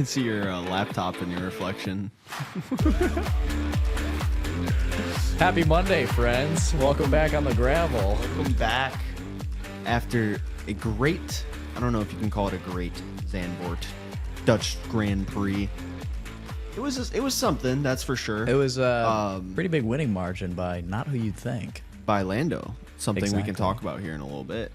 can see your laptop in your reflection. Happy Monday, friends. Welcome back on the gravel. Welcome back after a great, I don't know if you can call it a great, Zandvoort Dutch Grand Prix. It was something, that's for sure. It was a pretty big winning margin by not who you'd think. By Lando. Something we can Exactly. talk about here in a little bit.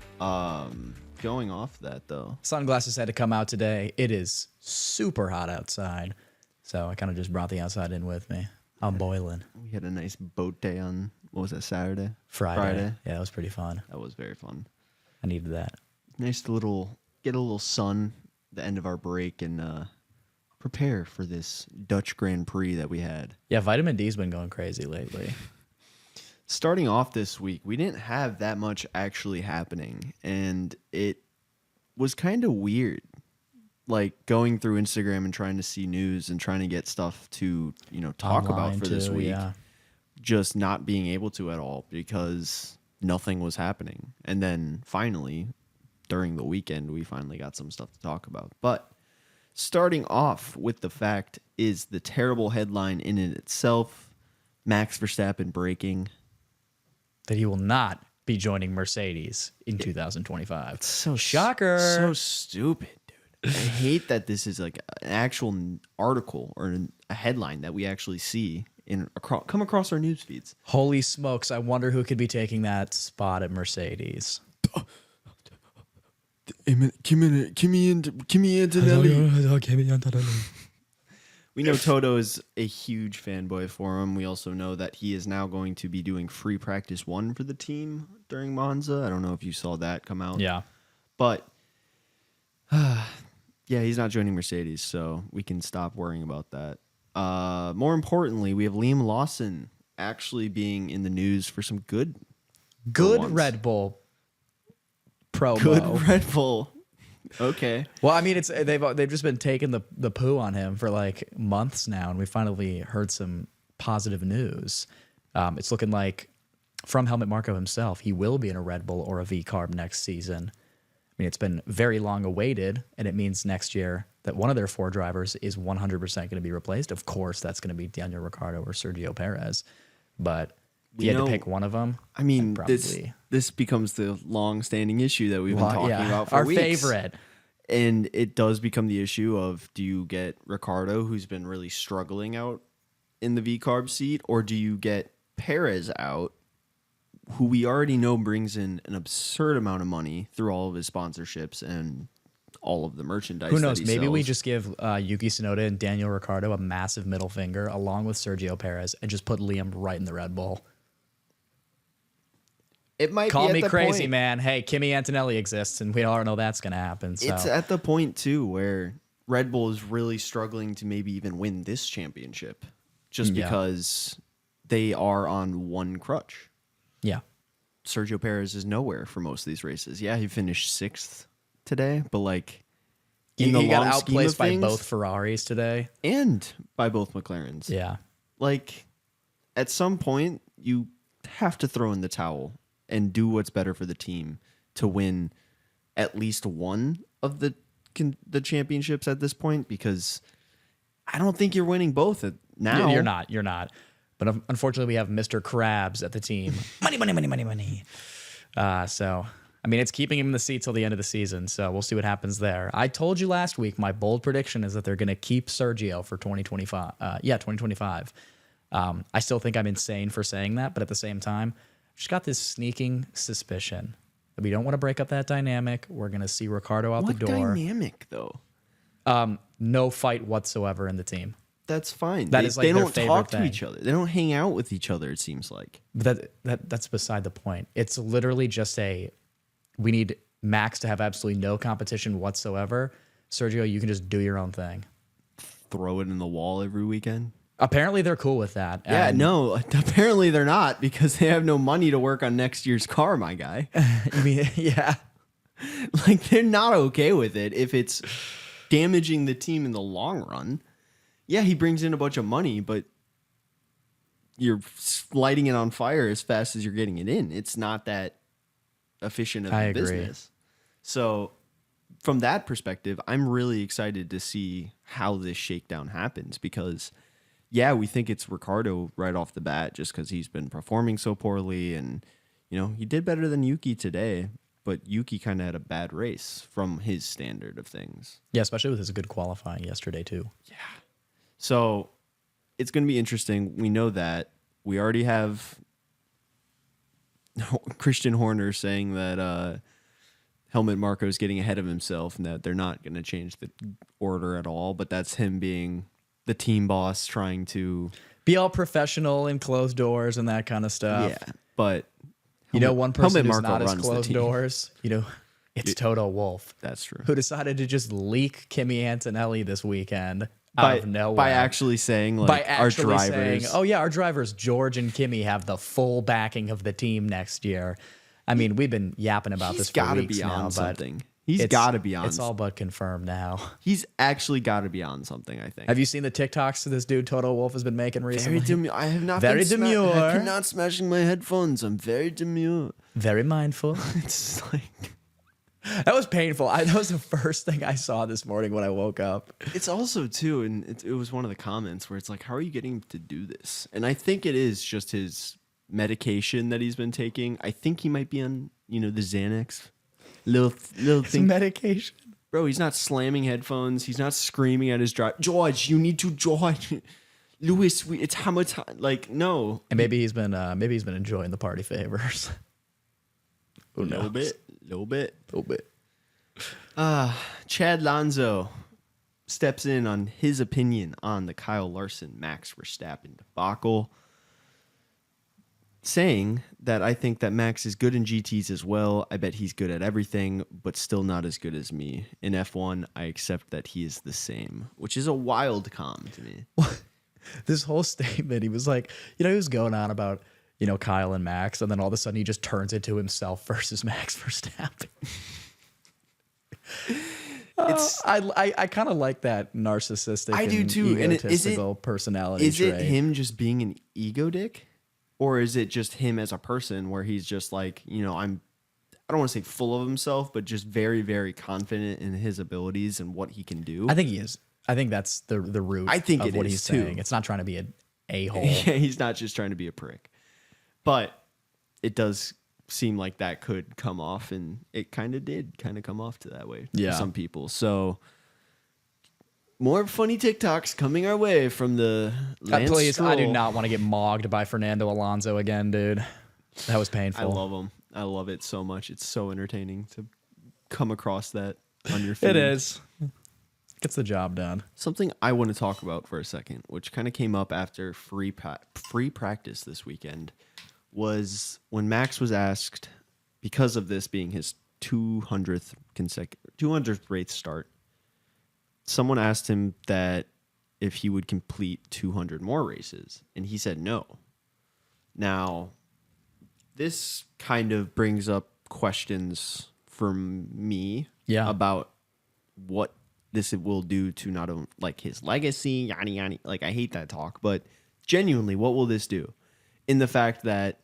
Going off that, though. Sunglasses had to come out today. It is super hot outside, so I kind of just brought the outside in with me. I'm boiling. We had a nice boat day on, what was that, Saturday? Friday. Yeah, that was pretty fun. That was very fun. I needed that. Nice to get a little sun at the end of our break and prepare for this Dutch Grand Prix that we had. Yeah, vitamin D's been going crazy lately. Starting off this week, we didn't have that much actually happening, and it was kind of weird. Like going through Instagram and trying to see news and trying to get stuff to, talk Online about for this too, week. yeah. Just not being able to at all because nothing was happening. And then finally, during the weekend, we finally got some stuff to talk about. But starting off with the fact is the terrible headline in and itself, Max Verstappen breaking. That he will not be joining Mercedes in 2025. So shocker. So stupid, dude. I hate that this is like an actual article or a headline that we actually see come across our news feeds. Holy smokes! I wonder who could be taking that spot at Mercedes. Kimi Antonelli. We know Toto is a huge fanboy for him. We also know that he is now going to be doing free practice 1 for the team during Monza. I don't know if you saw that come out. Yeah. But, yeah, he's not joining Mercedes, so we can stop worrying about that. More importantly, we have Liam Lawson actually being in the news for some good Red Bull promo. Good Red Bull. Okay. Well, I mean, they've just been taking the poo on him for like months now, and we finally heard some positive news. It's looking like from Helmut Marko himself, he will be in a Red Bull or a VCARB next season. I mean, it's been very long awaited, and it means next year that one of their 4 drivers is 100% going to be replaced. Of course, that's going to be Daniel Ricciardo or Sergio Perez, but if you had to pick one of them, I mean, probably this becomes the long-standing issue that we've been talking about for our weeks. favorite. And it does become the issue of, do you get Ricciardo, who's been really struggling out in the VCARB seat, or do you get Perez out, who we already know brings in an absurd amount of money through all of his sponsorships and all of the merchandise. Who knows? That he Maybe sells. we just give Yuki Tsunoda and Daniel Ricciardo a massive middle finger along with Sergio Perez and just put Liam right in the Red Bull. It might Call be me at the crazy, point. man. Hey, Kimi Antonelli exists, and we all know that's going to happen. So. It's at the point, too, where Red Bull is really struggling to maybe even win this championship just because they are on one crutch. Yeah. Sergio Perez is nowhere for most of these races. Yeah, he finished 6th today, but like He got outplaced by both Ferraris today. And by both McLarens. Yeah. Like, at some point, you have to throw in the towel and do what's better for the team to win at least one of the championships at this point, because I don't think you're winning both now. You're not. But unfortunately, we have Mr. Krabs at the team. money. So, I mean, it's keeping him in the seat till the end of the season. So we'll see what happens there. I told you last week, my bold prediction is that they're going to keep Sergio for 2025. 2025. I still think I'm insane for saying that, but at the same time, I've just got this sneaking suspicion that we don't want to break up that dynamic. We're going to see Ricciardo out the door. What dynamic, though? No fight whatsoever in the team. That's fine. That is like they their don't favorite talk to thing. each other. They don't hang out with each other, it seems like. But that's beside the point. It's literally just we need Max to have absolutely no competition whatsoever. Sergio, you can just do your own thing. Throw it in the wall every weekend. Apparently, they're cool with that. Yeah, And no, apparently they're not, because they have no money to work on next year's car, my guy. I mean, yeah. Like, they're not okay with it if it's damaging the team in the long run. Yeah, he brings in a bunch of money, but you're lighting it on fire as fast as you're getting it in. It's not that efficient of I a agree. business. So from that perspective, I'm really excited to see how this shakedown happens because, yeah, we think it's Ricciardo right off the bat just because he's been performing so poorly. And, he did better than Yuki today, but Yuki kind of had a bad race from his standard of things. Yeah, especially with his good qualifying yesterday, too. Yeah. So it's going to be interesting. We know that. We already have Christian Horner saying that Helmut Marko is getting ahead of himself and that they're not going to change the order at all. But that's him being the team boss trying to be all professional in closed doors and that kind of stuff. Yeah, but one person who's Marko not as runs the closed team. Doors, it's Toto Wolff. That's true. Who decided to just leak Kimi Antonelli this weekend out of nowhere. By actually saying, our drivers. Our drivers, George and Kimi, have the full backing of the team next year. I mean, we've been yapping about this for weeks now, but He's got to be on. It's all but confirmed now. He's actually got to be on something, I think. Have you seen the TikToks this dude Toto Wolff has been making recently? Very demure. I have not very been demure. I cannot smashing my headphones. I'm very demure. Very mindful. It's like that was painful. That was the first thing I saw this morning when I woke up. It's also too, and it was one of the comments where it's like, how are you getting him to do this? And I think it is just his medication that he's been taking. I think he might be on, the Xanax. Little thing. Medication. Bro, he's not slamming headphones. He's not screaming at his drive. George, you need to join. Lewis, it's hammer time. Like, no. And maybe he's been enjoying the party favors. A little bit. Chad Lanzo steps in on his opinion on the Kyle Larson, Max Verstappen debacle, saying that I think that Max is good in GTs as well. I bet he's good at everything, but still not as good as me. In F1, I accept that he is the same, which is a wild com to me. This whole statement, he was like, he was going on about, Kyle and Max, and then all of a sudden he just turns it to himself versus Max Verstappen. I kind of like that narcissistic I do too. And egotistical personality is trait. it him just being an ego dick? Or is it just him as a person where he's just like, I don't want to say full of himself, but just very, very confident in his abilities and what he can do? I think he is. I think that's the root of what he's saying. It's not trying to be an a-hole. Yeah, he's not just trying to be a prick. But it does seem like that could come off, and it kind of come off to that way for some people. So more funny TikToks coming our way from the Lance Please, Stroll. I do not want to get mogged by Fernando Alonso again, dude. That was painful. I love him. I love it so much. It's so entertaining to come across that on your feed. It is. Gets the job done. Something I want to talk about for a second, which kind of came up after free practice this weekend, was when Max was asked, because of this being his 200th race start, someone asked him that if he would complete 200 more races, and he said no. Now, this kind of brings up questions from me about what this will do to not only like his legacy, yada yada. Like, I hate that talk, but genuinely, what will this do? In the fact that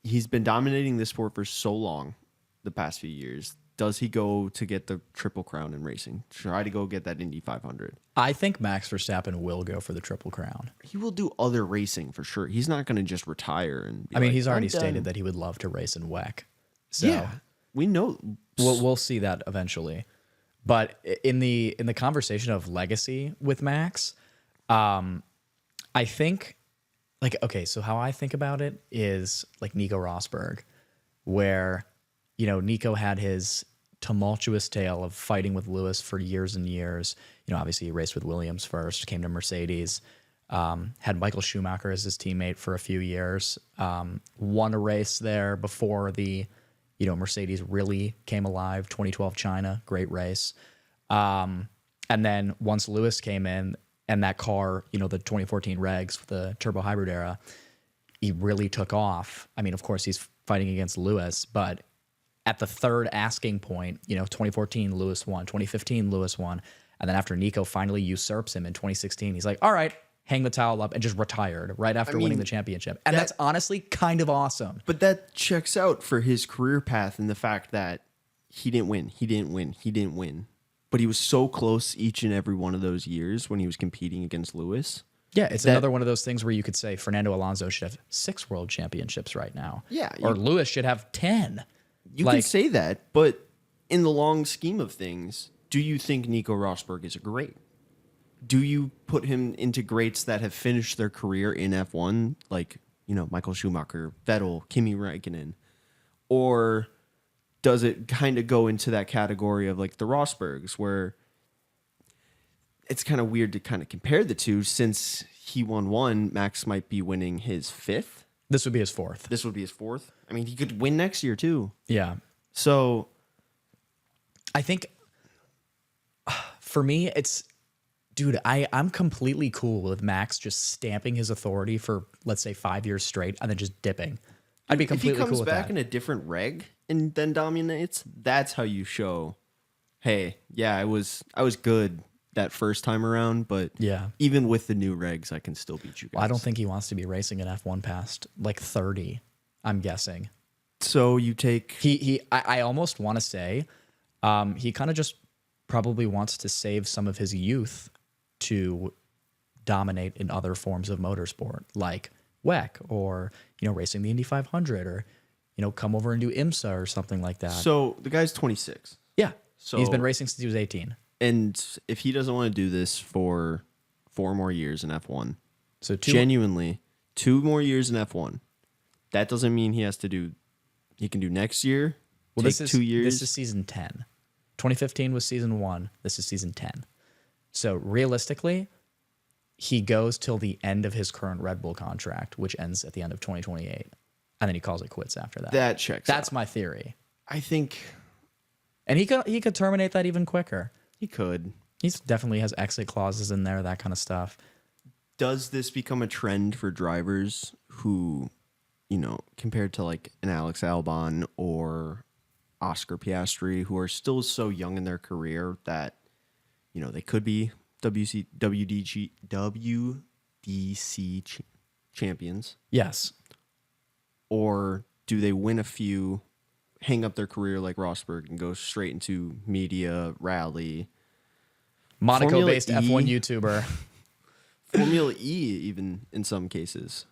he's been dominating this sport for so long, the past few years. Does he go to get the Triple Crown in racing? Try to go get that Indy 500? I think Max Verstappen will go for the Triple Crown. He will do other racing for sure. He's not going to just retire and be he's already stated that he would love to race in WEC. So yeah, we know. We'll see that eventually. But in the conversation of legacy with Max, I think so how I think about it is like Nico Rosberg, where Nico had his tumultuous tale of fighting with Lewis for years and years. Obviously he raced with Williams first, came to Mercedes, had Michael Schumacher as his teammate for a few years, won a race there before the, Mercedes really came alive, 2012 China, great race. And then once Lewis came in and that car, the 2014 regs, the turbo hybrid era, he really took off. Of course he's fighting against Lewis, but at the third asking point, 2014 Lewis won, 2015 Lewis won, and then after Nico finally usurps him in 2016, he's like, all right, hang the towel up, and just retired right after winning the championship. And that's honestly kind of awesome. But that checks out for his career path in the fact that he didn't win. He didn't win. He didn't win. But he was so close each and every one of those years when he was competing against Lewis. Yeah, it's another one of those things where you could say Fernando Alonso should have 6 world championships right now. Yeah. Or Lewis should have 10. You can say that, but in the long scheme of things, do you think Nico Rosberg is a great? Do you put him into greats that have finished their career in F1, like, Michael Schumacher, Vettel, Kimi Räikkönen? Or does it kind of go into that category of like the Rosbergs, where it's kind of weird to kind of compare the two, since he won 1, Max might be winning his 5th. This would be his 4th. This would be his 4th. I mean, he could win next year too. Yeah. So I think for me, it's, dude, I'm completely cool with Max just stamping his authority for, let's say, 5 years straight and then just dipping. I'd be completely cool with that. If he comes back in a different reg and then dominates, that's how you show, hey, yeah, I was good that first time around, but even with the new regs, I can still beat you guys. Well, I don't think he wants to be racing in F1 past like 30, I'm guessing. So you take... I almost want to say he kind of just probably wants to save some of his youth to dominate in other forms of motorsport, like WEC or, racing the Indy 500 or, come over and do IMSA or something like that. So the guy's 26. Yeah. So he's been racing since he was 18. And if he doesn't want to do this for 4 more years in F1, so genuinely 2 more years in F1, that doesn't mean he has to do, he can do next year. Well, this is 2 years. This is season 10. 2015 was season 1. This is season 10. So realistically, he goes till the end of his current Red Bull contract, which ends at the end of 2028. And then he calls it quits after that. That checks That's out. My theory. I think... And he could terminate that even quicker. He could. He definitely has exit clauses in there, that kind of stuff. Does this become a trend for drivers who, compared to like an Alex Albon or Oscar Piastri, who are still so young in their career that, they could be WDC champions? Yes. Or do they win a few, hang up their career like Rosberg and go straight into media, rally? Monaco-based F1 YouTuber. Formula E, even in some cases.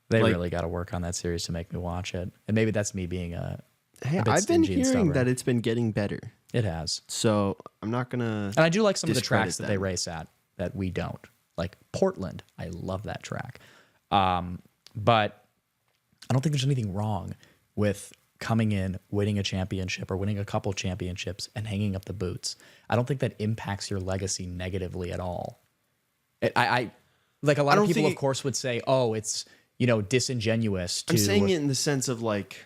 They really got to work on that series to make me watch it. And maybe that's me being a bit I've been stingy and hearing stubborn. that it's been getting better. It has. So I'm not going to... And I do like some of the discredit tracks that they race at that we don't. Like Portland. I love that track. But I don't think there's anything wrong with coming in, winning a championship or winning a couple championships and hanging up the boots. I don't think that impacts your legacy negatively at all. I like a lot of people, of course, would say, oh, it's, disingenuous to... I'm saying it in the sense of like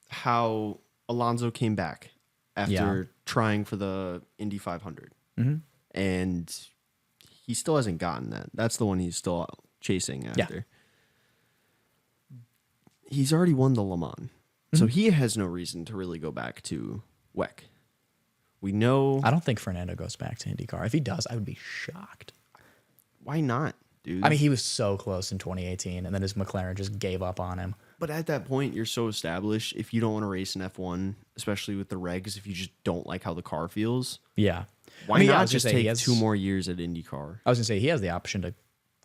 how Alonso came back after trying for the Indy 500. Mm-hmm. And he still hasn't gotten that. That's the one he's still chasing after. Yeah. He's already won the Le Mans. Mm-hmm. So he has no reason to really go back to WEC. We know... I don't think Fernando goes back to IndyCar. If he does, I would be shocked. Why not, dude? I mean, he was so close in 2018, and then his McLaren just gave up on him. But at that point, you're so established. If you don't want to race in F1, especially with the regs, if you just don't like how the car feels... Yeah. Why not just take 2 more years at IndyCar? I was going to say, he has the option to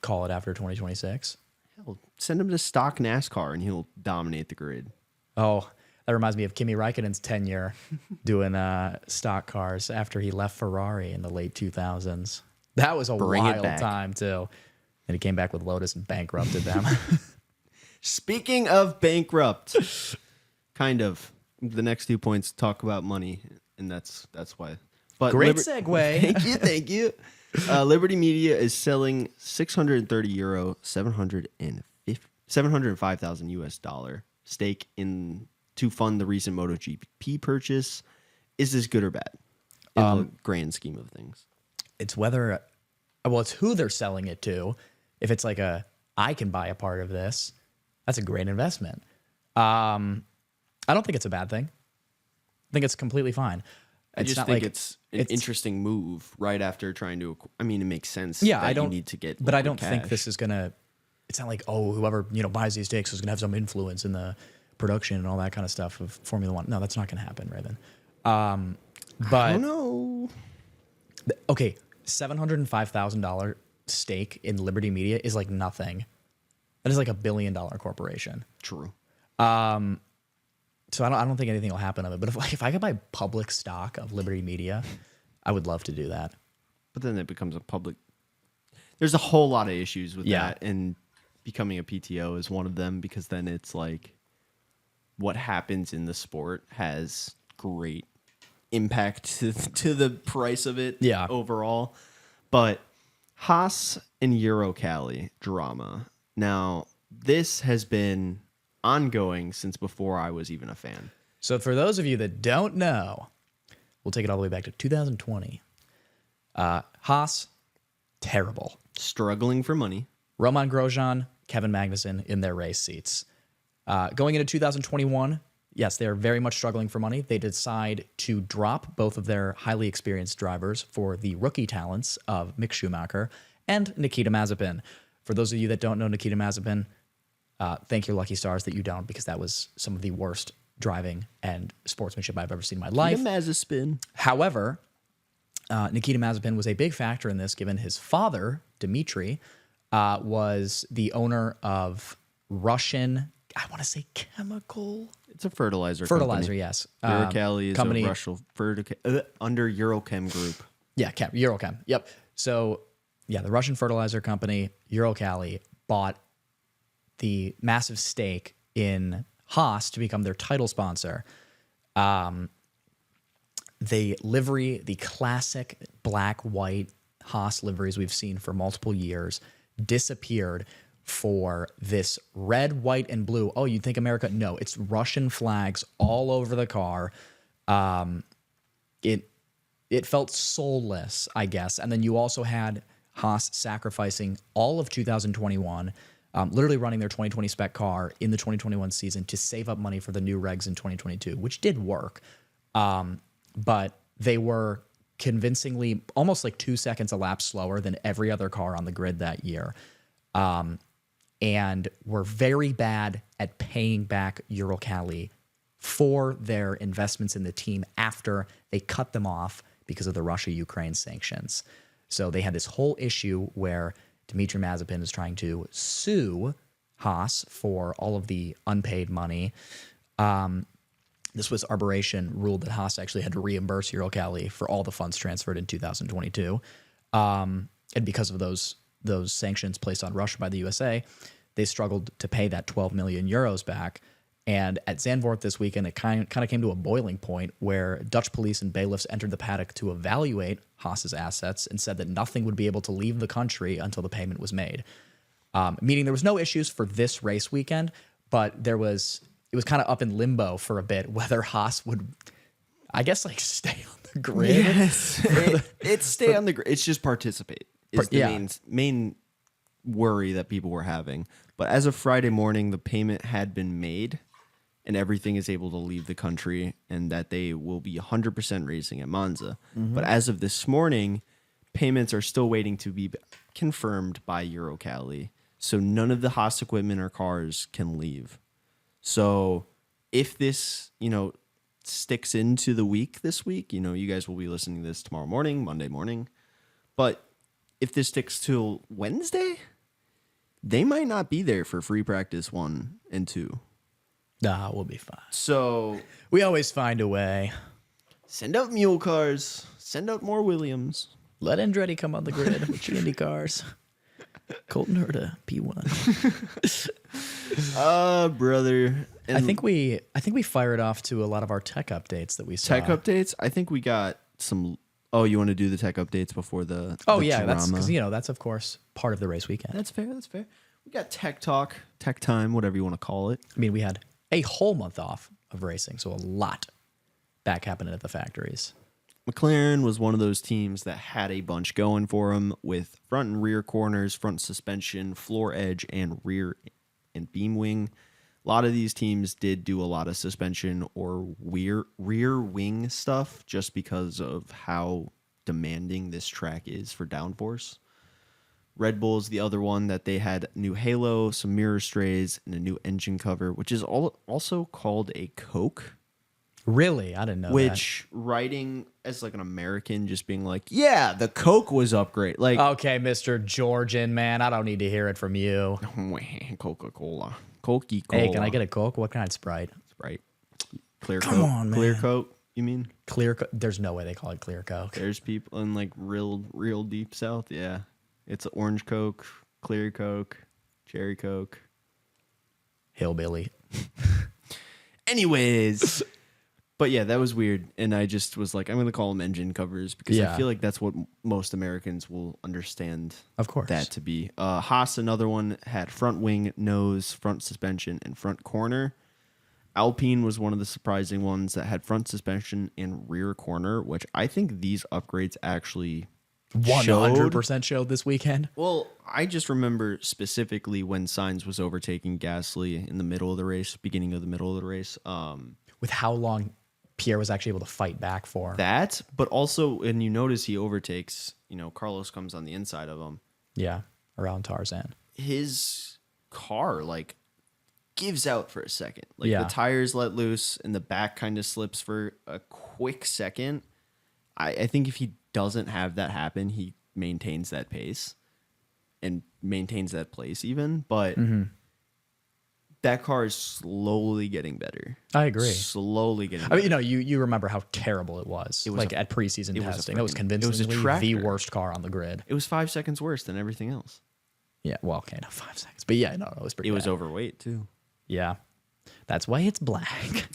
call it after 2026. Hell, send him to stock NASCAR, and he'll dominate the grid. Oh, that reminds me of Kimi Räikkönen's tenure doing stock cars after he left Ferrari in the late 2000s. That was a wild time, too. And he came back with Lotus and bankrupted them. Speaking of bankrupt, kind of. The next 2 points talk about money, and that's why. But great segue. Thank you. Liberty Media is selling €630, 705,000 US dollar stake in to fund the recent MotoGP purchase. Is this good or bad in the grand scheme of things? It's it's who they're selling it to. If it's like I can buy a part of this, that's a great investment. I don't think it's a bad thing. I think it's completely fine. I just think it's an interesting move right after trying to. I mean, it makes sense. Yeah, that you need to get, but I don't think this is gonna. It's not like whoever buys these stakes is gonna have some influence in the production and all that kind of stuff of Formula One. No, that's not going to happen, Raven. But I don't know. Okay, $705,000 stake in Liberty Media is like nothing. That is like $1 billion corporation. True. So I don't think anything will happen of it. But if I could buy public stock of Liberty Media, I would love to do that. But then it becomes a public. There's a whole lot of issues with Yeah. that, and becoming a PTO is one of them, because then it's like what happens in the sport has great impact to the price of it overall. But Haas and Uralkali drama. Now, this has been ongoing since before I was even a fan. So for those of you that don't know, we'll take it all the way back to 2020. Haas, terrible. Struggling for money. Roman Grosjean, Kevin Magnussen in their race seats. Going into 2021, yes, they're very much struggling for money. They decide to drop both of their highly experienced drivers for the rookie talents of Mick Schumacher and Nikita Mazepin. For those of you that don't know Nikita Mazepin, thank your lucky stars that you don't, because that was some of the worst driving and sportsmanship I've ever seen in my life. Mazepin. However, Nikita Mazepin was a big factor in this, given his father, Dmitry, was the owner of Russian, I want to say chemical? It's a fertilizer Fertilizer, yes. Uralkali is company. a Russian under Eurochem Group. Yeah, Uralchem. Yep. So, yeah, the Russian fertilizer company, Uralkali, bought the massive stake in Haas to become their title sponsor. The livery, the classic black-white Haas liveries we've seen for multiple years, disappeared for this red, white, and blue. Oh, you'd think America? No, it's Russian flags all over the car. It felt soulless, I guess. And then you also had Haas sacrificing all of 2021, literally running their 2020 spec car in the 2021 season to save up money for the new regs in 2022, which did work. But they were convincingly almost like 2 seconds a lap slower than every other car on the grid that year. And were very bad at paying back Uralkali for their investments in the team after they cut them off because of the Russia-Ukraine sanctions. So they had this whole issue where Dmitry Mazepin is trying to sue Haas for all of the unpaid money. This was arbitration ruled that Haas actually had to reimburse Uralkali for all the funds transferred in 2022. And because of those sanctions placed on Russia by the USA, they struggled to pay that 12 million euros back. And at Zandvoort this weekend, it kind of came to a boiling point where Dutch police and bailiffs entered the paddock to evaluate Haas's assets and said that nothing would be able to leave the country until the payment was made. Meaning there was no issues for this race weekend, but it was kind of up in limbo for a bit whether Haas would, I guess, like stay on the grid. Yes, it's stay on the grid. It's just participate. Is the main worry that people were having. But as of Friday morning, the payment had been made, and everything is able to leave the country, and that they will be 100% racing at Monza. Mm-hmm. But as of this morning, payments are still waiting to be confirmed by Uralkali. So none of the Haas equipment or cars can leave. So if this, sticks into the week this week, you guys will be listening to this tomorrow morning, Monday morning. But if this sticks till Wednesday, they might not be there for free practice 1 and 2. Nah, we'll be fine. So we always find a way. Send out mule cars. Send out more Williams. Let Andretti come on the grid with your Indy cars. Colton Herta, P1. Brother. And I think we fired off to a lot of our tech updates that we saw. Tech updates? I think we got some. Oh, you want to do the tech updates before the yeah, drama? that's because that's of course part of the race weekend. That's fair. We got tech talk, tech time, whatever you want to call it. I mean, we had a whole month off of racing, so a lot back happening at the factories. McLaren was one of those teams that had a bunch going for them with front and rear corners, front suspension, floor edge, and rear and beam wing. A lot of these teams did do a lot of suspension or rear wing stuff just because of how demanding this track is for downforce. Red Bull's the other one that they had new halo, some mirror strays, and a new engine cover, which is also called a Coke. Really? I didn't know that. Which, writing as like an American, just being like, yeah, the Coke was upgrade. Like, Okay, Mr. Georgian, man, I don't need to hear it from you. Coca-Cola. Coca-Cola. Hey, can I get a Coke? What kind of Sprite? Sprite. Clear Come Coke. on, man. Clear Coke, you mean? Clear Coke? There's no way they call it Clear Coke. There's people in like real deep south. Yeah. It's orange Coke, clear Coke, cherry Coke. Hillbilly. Anyways. But yeah, that was weird. And I just was like, I'm going to call them engine covers because I feel like that's what most Americans will understand Of course. that to be. Haas, another one, had front wing, nose, front suspension, and front corner. Alpine was one of the surprising ones that had front suspension and rear corner, which I think these upgrades actually 100% showed this weekend. Well, I just remember specifically when Sainz was overtaking Gasly in the middle of the race, beginning of the middle of the race. With how long Pierre was actually able to fight back for. That, but also, and you notice he overtakes, Carlos comes on the inside of him. Yeah, around Tarzan. His car, like, gives out for a second. Like, Yeah. the tires let loose and the back kind of slips for a quick second. I think if he doesn't have that happen, he maintains that pace and maintains that place even. But that car is slowly getting better. I agree. Slowly getting I better. mean, you remember how terrible it was. was like a- at preseason it was a testing. It was freaking- convincingly the tractor. worst car on the grid. It was 5 seconds worse than everything else. Yeah, well, okay, not 5 seconds. But yeah, no, it was pretty It was bad. overweight too. Yeah. That's why it's black.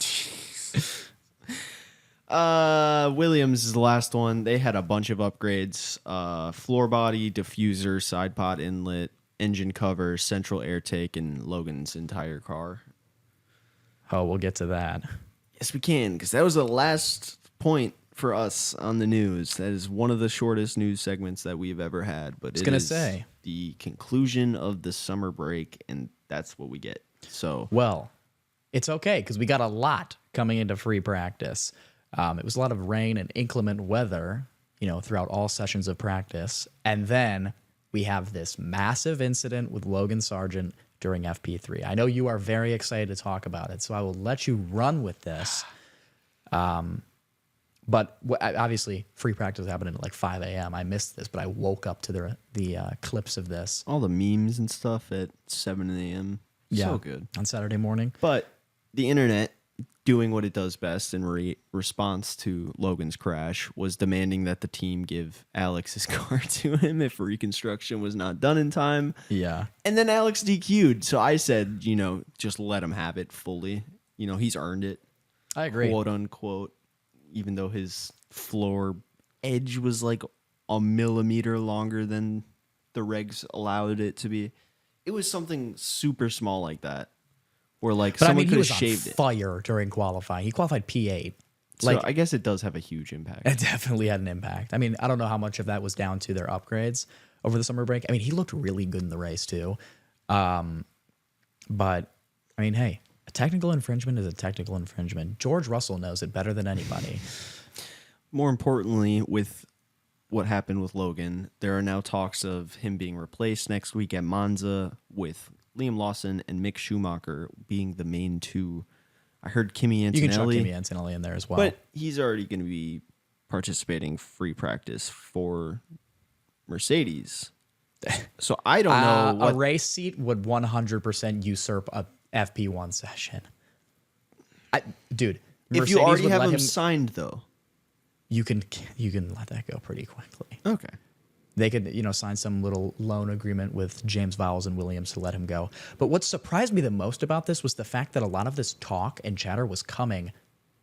Williams is the last one. They had a bunch of upgrades. Floor body, diffuser, side pod inlet, engine cover, central air take, and Logan's entire car. Oh, we'll get to that. Yes, we can, because that was the last point for us on the news. That is one of the shortest news segments that we've ever had. But gonna is say. the conclusion of the summer break, and that's what we get. So Well, it's okay because we got a lot coming into free practice. It was a lot of rain and inclement weather, throughout all sessions of practice. And then we have this massive incident with Logan Sargeant during FP3. I know you are very excited to talk about it, so I will let you run with this. But obviously, free practice happened at like 5 a.m. I missed this, but I woke up to the clips of this. all the memes and stuff at 7 a.m. So good. On Saturday morning. But the internet, doing what it does best in response to Logan's crash, was demanding that the team give Alex his car to him if reconstruction was not done in time. Yeah. And then Alex DQ'd. So I said, just let him have it fully. He's earned it, I agree. quote unquote, even though his floor edge was like a millimeter longer than the regs allowed it to be. It was something super small like that. Where like But I someone mean, he could have was shaved on it. fire during qualifying. He qualified P8. So I guess it does have a huge impact. It definitely had an impact. I mean, I don't know how much of that was down to their upgrades over the summer break. I mean, he looked really good in the race too. But I mean, hey, a technical infringement is a technical infringement. George Russell knows it better than anybody. More importantly, with what happened with Logan, there are now talks of him being replaced next week at Monza with Liam Lawson and Mick Schumacher being the main two. I heard Kimi Antonelli. You can chuck Kimi Antonelli in there as well. But he's already going to be participating free practice for Mercedes. So I don't know what a race seat would 100% usurp a FP1 session. Dude, if you Mercedes already would have let him signed though. you can let that go pretty quickly. Okay. They could, sign some little loan agreement with James Vowles and Williams to let him go. But what surprised me the most about this was the fact that a lot of this talk and chatter was coming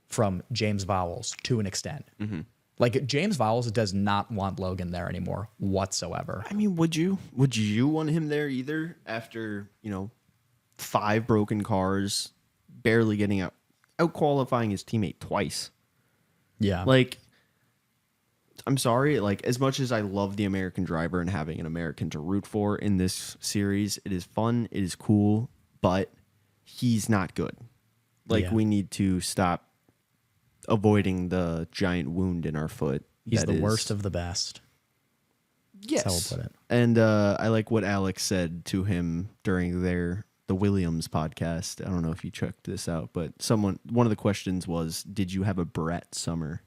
from James Vowles to an extent. Mm-hmm. Like, James Vowles does not want Logan there anymore whatsoever. I mean, would you want him there either after, 5 broken cars, barely getting out qualifying his teammate twice? Yeah. Like, I'm sorry, like, as much as I love the American driver and having an American to root for in this series, it is fun, it is cool, but he's not good. Like, Yeah. we need to stop avoiding the giant wound in our foot. He's that the is worst of the best. Yes. That's how we'll put it. And I like what Alex said to him during the Williams podcast. I don't know if you checked this out, but one of the questions was, did you have a Brett summer?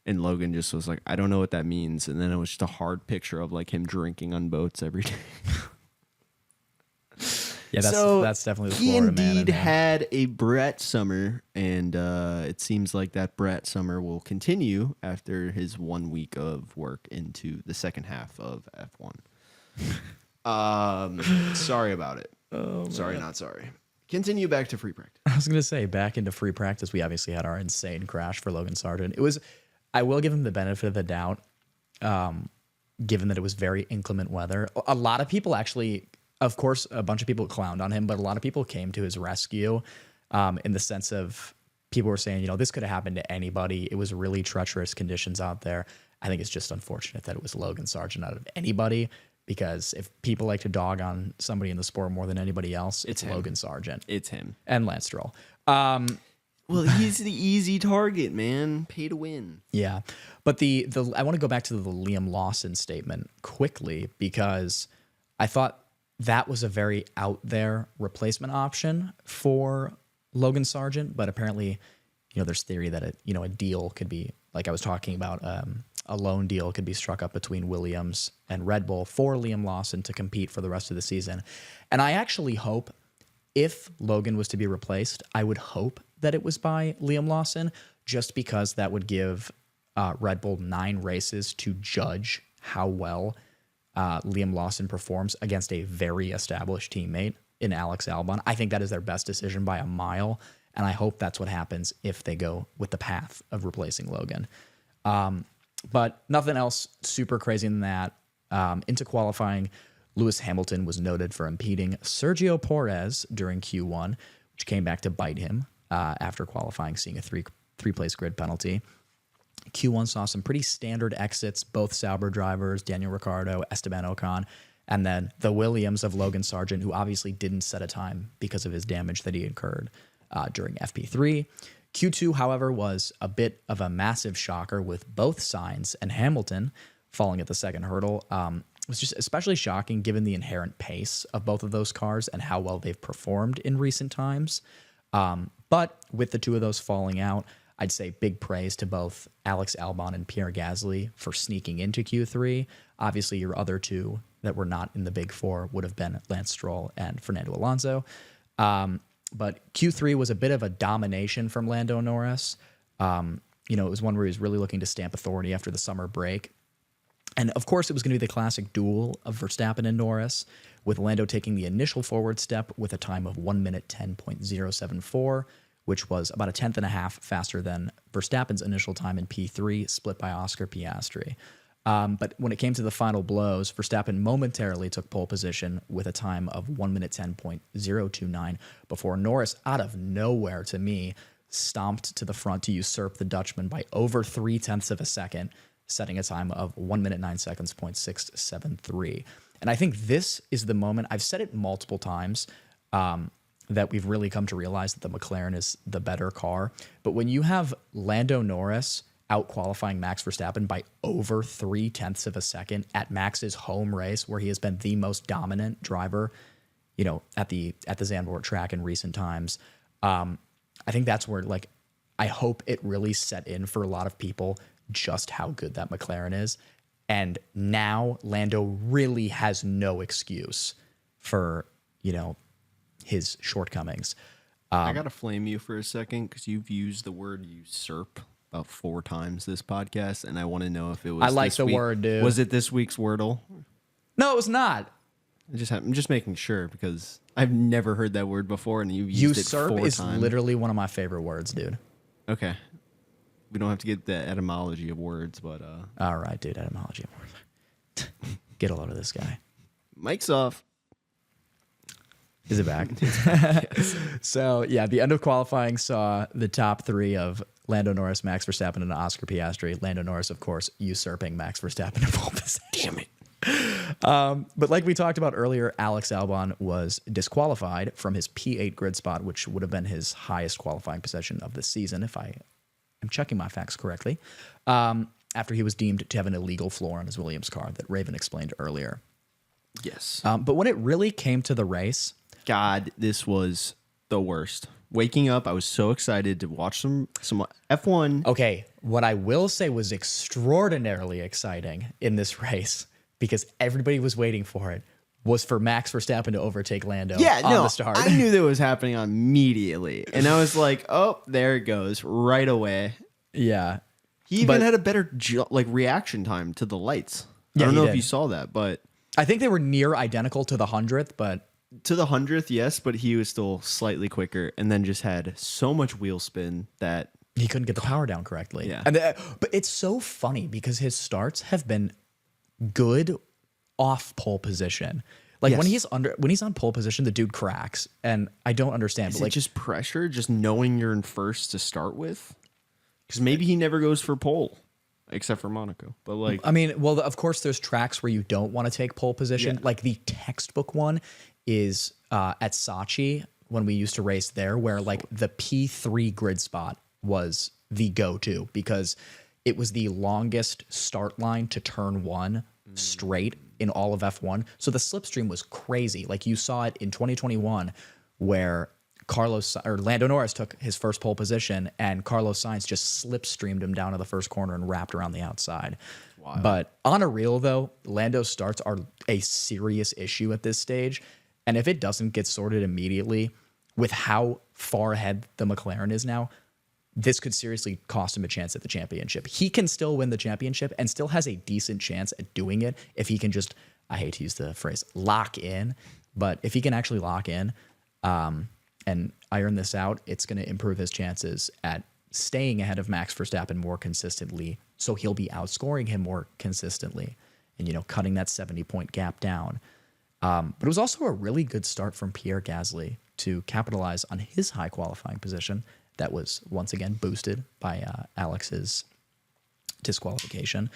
And Logan just was like, I don't know what that means. And then it was just a hard picture of like him drinking on boats every day. Yeah, that's definitely the Florida man. He indeed had a Brett summer, and it seems like that Brett summer will continue after his 1 week of work into the second half of F1. Sorry about it. Oh, sorry, not sorry. Continue back to free practice. I was going to say, back into free practice, we obviously had our insane crash for Logan Sargeant. I will give him the benefit of the doubt, given that it was very inclement weather. A lot of people actually, of course, a bunch of people clowned on him, but a lot of people came to his rescue in the sense of people were saying, this could have happened to anybody. It was really treacherous conditions out there. I think it's just unfortunate that it was Logan Sargeant out of anybody, because if people like to dog on somebody in the sport more than anybody else, it's Logan Sargeant. It's him. And Lance Stroll. Well, he's the easy target, man. Pay to win. Yeah. But I want to go back to the Liam Lawson statement quickly, because I thought that was a very out there replacement option for Logan Sargeant. But apparently, there's theory that a deal could be, like I was talking about, a loan deal could be struck up between Williams and Red Bull for Liam Lawson to compete for the rest of the season. And I actually hope, if Logan was to be replaced, I would hope that it was by Liam Lawson, just because that would give Red Bull 9 races to judge how well Liam Lawson performs against a very established teammate in Alex Albon. I think that is their best decision by a mile, and I hope that's what happens if they go with the path of replacing Logan. But nothing else super crazy than that. Into qualifying, Lewis Hamilton was noted for impeding Sergio Perez during Q1, which came back to bite him after qualifying, seeing a three-place grid penalty. Q1 saw some pretty standard exits, both Sauber drivers, Daniel Ricciardo, Esteban Ocon, and then the Williams of Logan Sargeant, who obviously didn't set a time because of his damage that he incurred during FP3. Q2, however, was a bit of a massive shocker, with both Sainz and Hamilton falling at the second hurdle. It was just especially shocking given the inherent pace of both of those cars and how well they've performed in recent times. But with the two of those falling out, I'd say big praise to both Alex Albon and Pierre Gasly for sneaking into Q3. Obviously, your other two that were not in the big four would have been Lance Stroll and Fernando Alonso. But Q3 was a bit of a domination from Lando Norris. It was one where he was really looking to stamp authority after the summer break. And of course, it was going to be the classic duel of Verstappen and Norris, with Lando taking the initial forward step with a time of 1 minute 10.074, which was about a tenth and a half faster than Verstappen's initial time in P3, split by Oscar Piastri. But when it came to the final blows, Verstappen momentarily took pole position with a time of 1 minute 10.029 before Norris, out of nowhere to me, stomped to the front to usurp the Dutchman by over 0.3 of a second, setting a time of 1 minute 9 seconds, 0.673. And I think this is the moment, I've said it multiple times, that we've really come to realize that the McLaren is the better car. But when you have Lando Norris out qualifying Max Verstappen by over 0.3 of a second at Max's home race, where he has been the most dominant driver, at the Zandvoort track in recent times, I think that's where, I hope it really set in for a lot of people just how good that McLaren is. And now Lando really has no excuse for, his shortcomings. I got to flame you for a second, because you've used the word usurp about 4 times this podcast, and I want to know if it was. I like the word, dude. Was it this week's Wordle? No, it was not. I'm just making sure, because I've never heard that word before, and you've used it 4 times. Usurp is literally one of my favorite words, dude. Okay, we don't have to get the etymology of words, but all right, dude, etymology of words. Get a load of this guy. Mic's off. Is it back? So, yeah, the end of qualifying saw the top 3 of Lando Norris, Max Verstappen, and Oscar Piastri. Lando Norris, of course, usurping Max Verstappen in pole position. Damn it. But like we talked about earlier, Alex Albon was disqualified from his P8 grid spot, which would have been his highest qualifying position of the season, if I am checking my facts correctly. after he was deemed to have an illegal floor on his Williams car that Raven explained earlier. Yes. But when it really came to the race, God, this was the worst. Waking up, I was so excited to watch some F1. okay, what I will say was extraordinarily exciting in this race because everybody was waiting for it was for Max Verstappen to overtake Lando on the start. I knew that was happening immediately. And I was like, oh, there it goes right away. Yeah. He even had a better reaction time to the lights. I don't know if you saw that, but I think they were near identical to the 100th, but to the 100th, yes, but he was still slightly quicker and then just had so much wheel spin that he couldn't get the power down correctly. Yeah. But it's so funny because his starts have been good off pole position. Like when he's on pole position, the dude cracks, and I don't understand. Is but it just pressure, just knowing you're in first to start with? Because maybe he never goes for pole, except for Monaco. But I mean, well, of course, there's tracks where you don't want to take pole position. Yeah. Like the textbook one is at Sochi when we used to race there, where like the P3 grid spot was the go-to because it was the longest start line to turn one straight in all of F1. So the slipstream was crazy. Like you saw it in 2021 where Lando Norris took his first pole position and Carlos Sainz just slipstreamed him down to the first corner and wrapped around the outside. Wow. But on a real though, Lando's starts are a serious issue at this stage. And if it doesn't get sorted immediately with how far ahead the McLaren is now, this could seriously cost him a chance at the championship. He can still win the championship and still has a decent chance at doing it if he can just, I hate to use the phrase, lock in. But if he can actually lock in and iron this out, it's going to improve his chances at staying ahead of Max Verstappen more consistently. So he'll be outscoring him more consistently and, cutting that 70-point gap down. But it was also a really good start from Pierre Gasly to capitalize on his high qualifying position that was once again boosted by Alex's disqualification.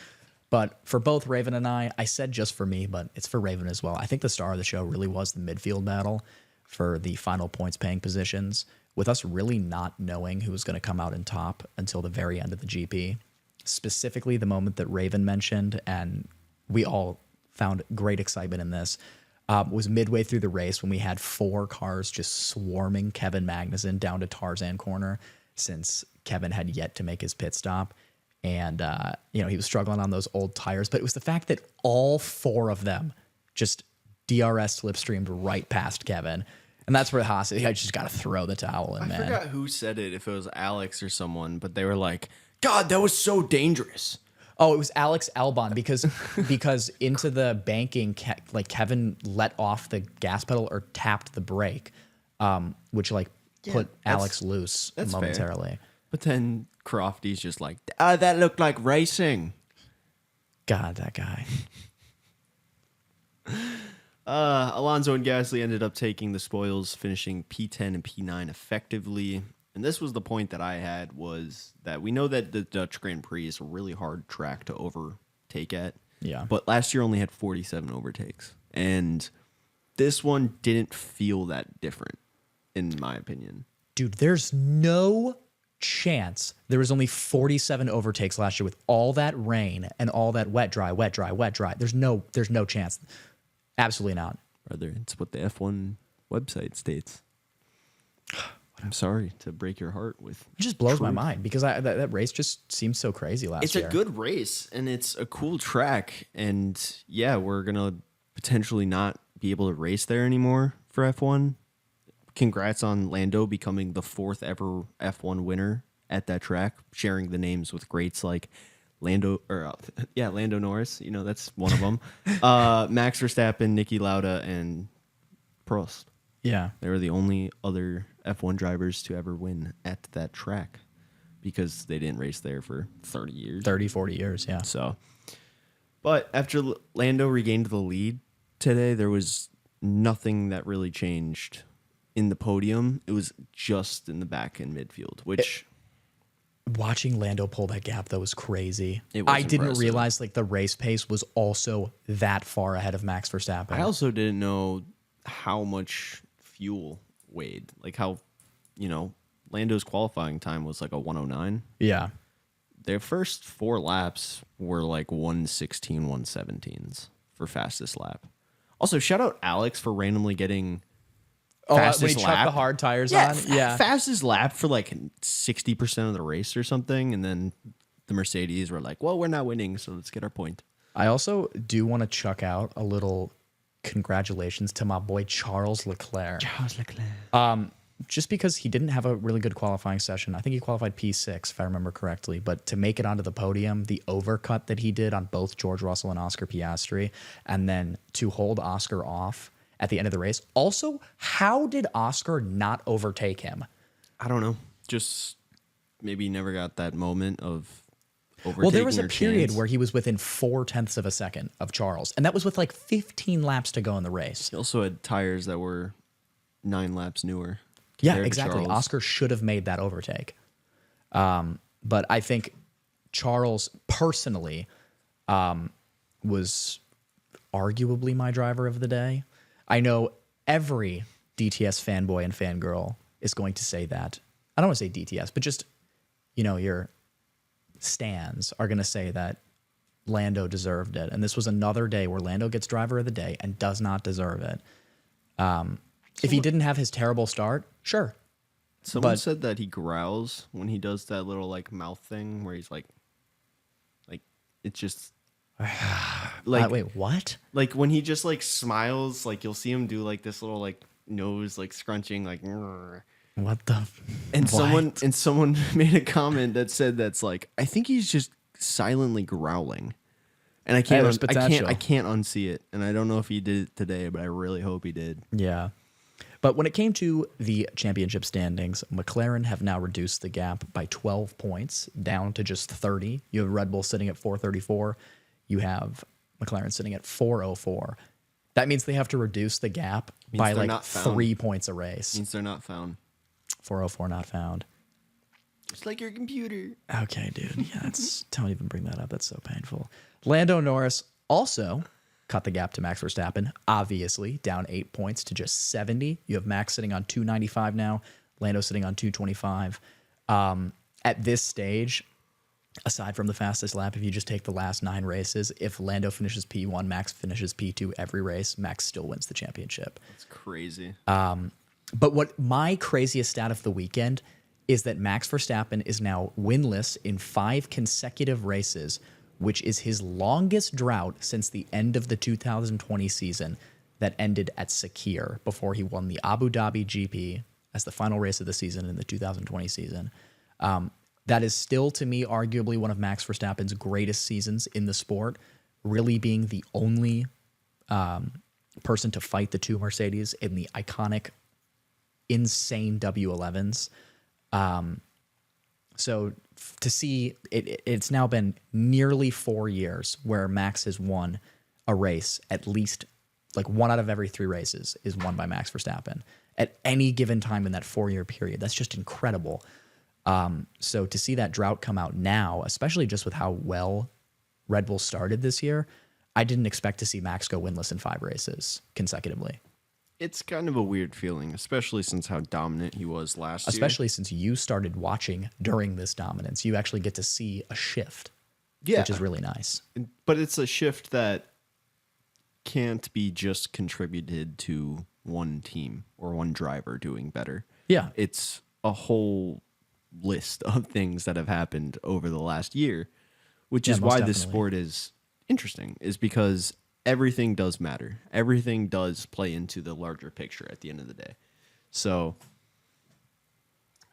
But for both Raven and I said just for me, but it's for Raven as well. I think the star of the show really was the midfield battle for the final points paying positions, with us really not knowing who was going to come out in top until the very end of the GP. Specifically, the moment that Raven mentioned, and we all found great excitement in this, was midway through the race when we had 4 cars just swarming Kevin Magnussen down to Tarzan corner since Kevin had yet to make his pit stop. And, he was struggling on those old tires. But it was the fact that all 4 of them just DRS slipstreamed right past Kevin. And that's where Haas, I just got to throw the towel in, man. I forgot who said it, if it was Alex or someone, but they were like, God, that was so dangerous. Oh, it was Alex Albon because into the banking, Kevin let off the gas pedal or tapped the brake, which put Alex loose momentarily. Fair. But then Crofty's just like, that looked like racing. God, that guy. Alonso and Gasly ended up taking the spoils, finishing P10 and P9 effectively. And this was the point that I had, was that we know that the Dutch Grand Prix is a really hard track to overtake at. Yeah. But last year only had 47 overtakes. And this one didn't feel that different, in my opinion. Dude, there's no chance there was only 47 overtakes last year with all that rain and all that wet, dry. There's no chance. Absolutely not. Brother, it's what the F1 website states. I'm sorry to break your heart with. It just blows my mind because that race just seemed so crazy last year. It's a good race and it's a cool track. And yeah, we're going to potentially not be able to race there anymore for F1. Congrats on Lando becoming the 4th ever F1 winner at that track, sharing the names with greats like Lando Norris. That's one of them. Max Verstappen, Niki Lauda, and Prost. Yeah. They were the only other F1 drivers to ever win at that track because they didn't race there for 30 years. 30, 40 years, yeah. So, but after Lando regained the lead today, there was nothing that really changed in the podium. It was just in the back and midfield, which... Watching Lando pull that gap, though, was crazy. It was I didn't impressive. realize the race pace was also that far ahead of Max Verstappen. I also didn't know how much fuel weighed. Like how, Lando's qualifying time was like a 109. Yeah. their first 4 laps were like 116, 117s for fastest lap. Also, shout out Alex for randomly getting fastest when he lap. chucked the hard tires on? Yeah. Fastest lap for like 60% of the race or something. And then the Mercedes were like, well, we're not winning, so let's get our point. I also do want to chuck out a little congratulations to my boy Charles Leclerc. Just because he didn't have a really good qualifying session. I think he qualified P6, if I remember correctly. But to make it onto the podium, the overcut that he did on both George Russell and Oscar Piastri, and then to hold Oscar off at the end of the race. Also, how did Oscar not overtake him? I don't know. Just maybe never got that moment of overtaking. Well, there was a period chance. where he was within 0.4 of a second of Charles, and that was with like 15 laps to go in the race. He also had tires that were 9 laps newer. Yeah, compared to exactly. Charles. Oscar should have made that overtake. But I think Charles personally was arguably my driver of the day. I know every DTS fanboy and fangirl is going to say that. I don't want to say DTS, but just, your stans are going to say that Lando deserved it. And this was another day where Lando gets driver of the day and does not deserve it. If he didn't have his terrible start, sure. Someone said that he growls when he does that little like mouth thing where he's like it's just like wait, what? Like when he just like smiles, like you'll see him do like this little like nose like scrunching like What the? and what? someone made a comment that said that's like I think he's just silently growling. And I can't there's potential. I can't unsee it. And I don't know if he did it today, but I really hope he did. Yeah. But when it came to the championship standings, McLaren have now reduced the gap by 12 points down to just 30. You have Red Bull sitting at 434. You have McLaren sitting at 404. That means they have to reduce the gap by they're like not found. 3 points a race. Means they're not found. 404 not found. Just like your computer. Okay, dude. Yeah, don't even bring that up. That's so painful. Lando Norris also cut the gap to Max Verstappen, obviously, down 8 points to just 70. You have Max sitting on 295 now, Lando sitting on 225. At this stage, aside from the fastest lap, if you just take the last 9 races, if Lando finishes P1, Max finishes P2 every race, Max still wins the championship. That's crazy. But what my craziest stat of the weekend is that Max Verstappen is now winless in 5 consecutive races, which is his longest drought since the end of the 2020 season that ended at Sakir before he won the Abu Dhabi GP as the final race of the season in the 2020 season. That is still, to me, arguably one of Max Verstappen's greatest seasons in the sport, really being the only person to fight the 2 Mercedes in the iconic, insane W11s. So to see it's now been nearly 4 years where Max has won a race, at least like 1 out of every 3 races is won by Max Verstappen at any given time in that 4-year period. That's just incredible. So to see that drought come out now, especially just with how well Red Bull started this year, I didn't expect to see Max go winless in 5 races consecutively. It's kind of a weird feeling, especially since how dominant he was last year. Especially since you started watching during this dominance. You actually get to see a shift, which is really nice. But it's a shift that can't be just contributed to one team or one driver doing better. Yeah. It's a whole list of things that have happened over the last year, which is why this sport is interesting, is because everything does matter. Everything does play into the larger picture at the end of the day. So,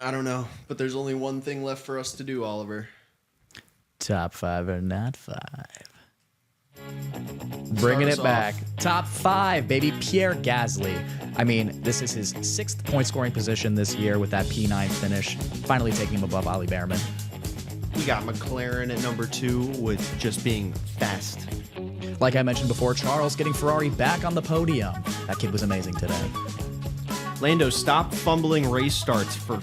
I don't know, but there's only one thing left for us to do, Oliver. Top 5 or not 5. Bringing it back. Top 5, baby. Pierre Gasly. I mean, this is his 6th point scoring position this year with that P9 finish, finally taking him above Ollie Behrman. We got McLaren at number 2 with just being fast. Like I mentioned before, Charles getting Ferrari back on the podium. That kid was amazing today. Lando, stop fumbling race starts for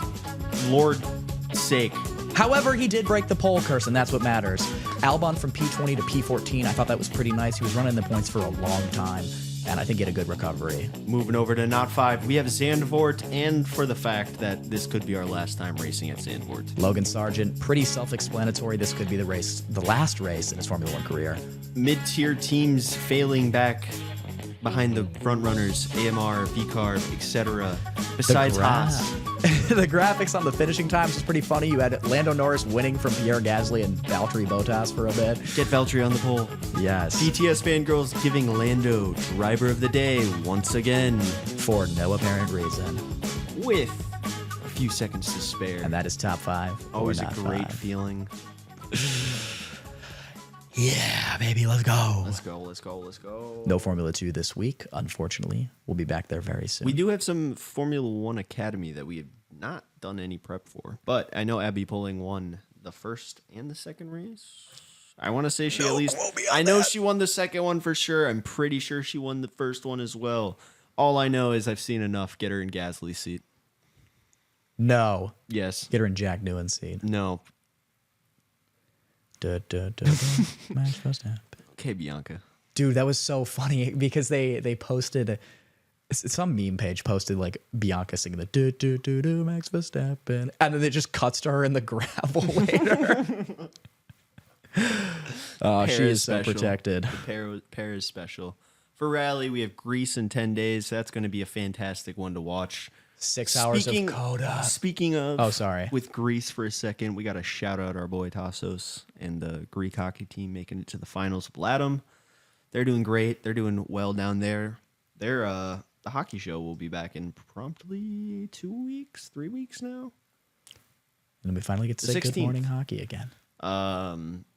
Lord's sake. However, he did break the pole curse, and that's what matters. Albon from P20 to P14, I thought that was pretty nice. He was running the points for a long time. and I think get a good recovery. Moving over to Not 5, we have Zandvoort, and for the fact that this could be our last time racing at Zandvoort. Logan Sargeant, pretty self-explanatory. This could be the last race in his Formula One career. Mid-tier teams failing back behind the front runners, AMR, VCARB, etc. Besides Haas. The graphics on the finishing times was pretty funny. You had Lando Norris winning from Pierre Gasly and Valtteri Bottas for a bit. Get Valtteri on the pole. Yes. DTS fangirls giving Lando driver of the day once again. For no apparent reason. With a few seconds to spare. And that is top 5. Always a great feeling. Yeah, baby, let's go. Let's go, let's go, let's go. No Formula 2 this week, unfortunately. We'll be back there very soon. We do have some Formula 1 Academy that we have not done any prep for. But I know Abby Pulling won the first and the second race. I want to say she at least... I know she won the second one for sure. I'm pretty sure she won the first one as well. All I know is I've seen enough. Get her in Gasly's seat. No. Yes. Get her in Jack Newen's seat. No. Max Verstappen. Okay, Bianca. Dude, that was so funny because they posted some meme page posted like Bianca singing the do Max Verstappen, and then it just cuts to her in the gravel later. Oh, she is so protected. The pair is special. For rally, we have Greece in 10 days. That's going to be a fantastic one to watch. 6 hours of coda. Speaking of, oh, sorry, with Greece for a second, we got to shout out our boy Tassos and the Greek hockey team making it to the finals. Bladum, they're doing great. They're doing well down there. The hockey show will be back in promptly 2 weeks, 3 weeks now. And we finally get to say 16th. good morning hockey again.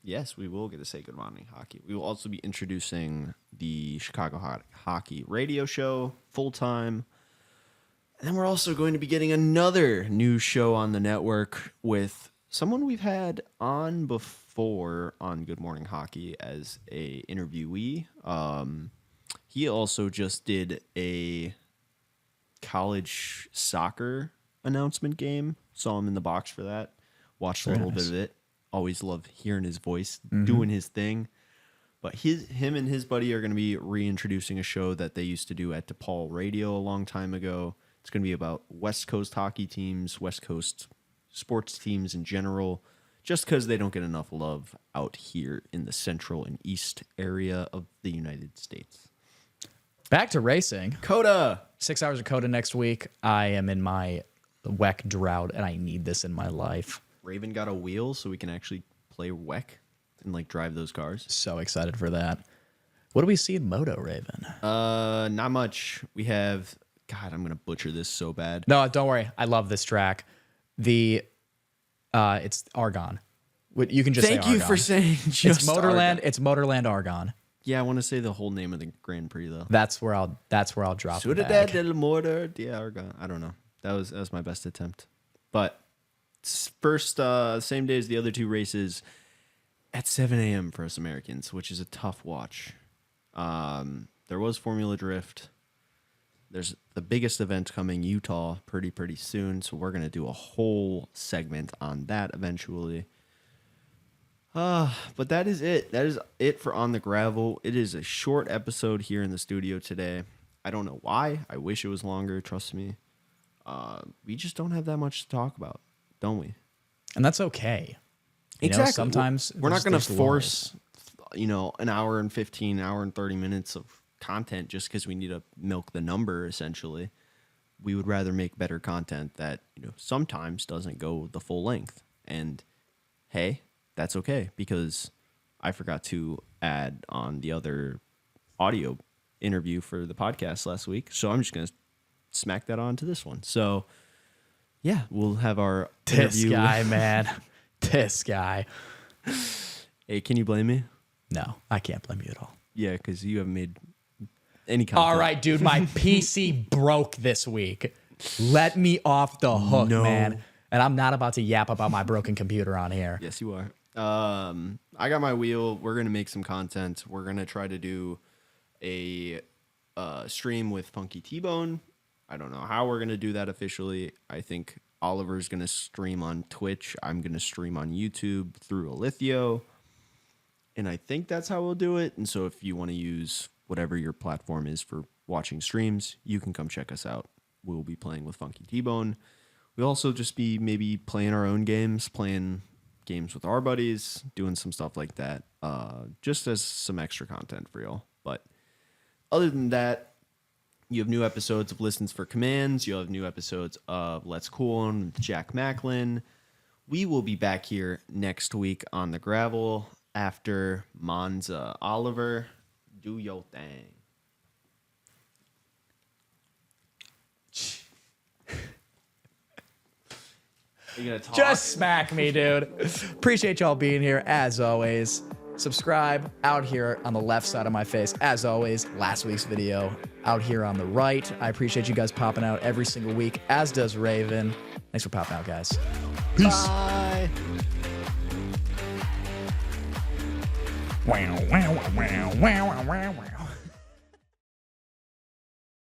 Yes, we will get to say good morning hockey. We will also be introducing the Chicago Hockey Radio Show full time. And then we're also going to be getting another new show on the network with someone we've had on before on Good Morning Hockey as a interviewee. He also just did a college soccer announcement game. Saw him in the box for that. Watched a little bit of it. Always love hearing his voice, doing his thing. But him and his buddy are going to be reintroducing a show that they used to do at DePaul Radio a long time ago. It's going to be about West Coast hockey teams, West Coast sports teams in general, just because they don't get enough love out here in the central and east area of the United States. Back to racing. Coda. 6 hours of coda next week. I am in my WEC drought, and I need this in my life. Raven got a wheel so we can actually play WEC and like drive those cars. So excited for that. What do we see in Moto, Raven? Not much. We have... God, I'm gonna butcher this so bad. No, don't worry. I love this track. It's Argonne. You can just Thank say you Argonne. for saying just it's Motorland. Argonne. It's Motorland Argonne. Yeah, I want to say the whole name of the Grand Prix though. That's where I'll drop the Ciudad bag. del Motor de Argonne. I don't know. That was my best attempt. But first, same day as the other two races at 7 a.m. for us Americans, which is a tough watch. There was Formula Drift. There's the biggest event coming, Utah, pretty soon. So we're going to do a whole segment on that eventually. But that is it. That is it for On the Gravel. It is a short episode here in the studio today. I don't know why. I wish it was longer. Trust me. We just don't have that much to talk about, don't we? And that's okay. Exactly. Sometimes we're not going to there's force, an hour and 15, hour and 30 minutes of content just because we need to milk the number. Essentially, we would rather make better content that sometimes doesn't go the full length. And hey, that's okay because I forgot to add on the other audio interview for the podcast last week, so I'm just gonna smack that on to this one. So yeah, we'll have our interview. This guy, man. This guy. Hey, can you blame me? No, I can't blame you at all. Yeah, because you haven't made any content. All right, dude, my PC broke this week. Let me off the hook, man. And I'm not about to yap about my broken computer on here. Yes, you are. I got my wheel. We're going to make some content. We're going to try to do a stream with Funky T-Bone. I don't know how we're going to do that officially. I think Oliver's going to stream on Twitch. I'm going to stream on YouTube through Alithio. And I think that's how we'll do it. And so if you want to use whatever your platform is for watching streams, you can come check us out. We'll be playing with Funky T-Bone. We'll also just be maybe playing our own games, playing games with our buddies, doing some stuff like that, just as some extra content for y'all. But other than that, you have new episodes of Listens for Commands. You'll have new episodes of Let's Cool On with Jack Macklin. We will be back here next week on the gravel after Monza. Oliver, do your thing. Are you gonna talk? Just smack me, dude. Appreciate y'all being here as always. Subscribe out here on the left side of my face. As always, last week's video out here on the right. I appreciate you guys popping out every single week, as does Raven. Thanks for popping out, guys. Peace. Bye. Wow, wow, wow, wow, wow, wow.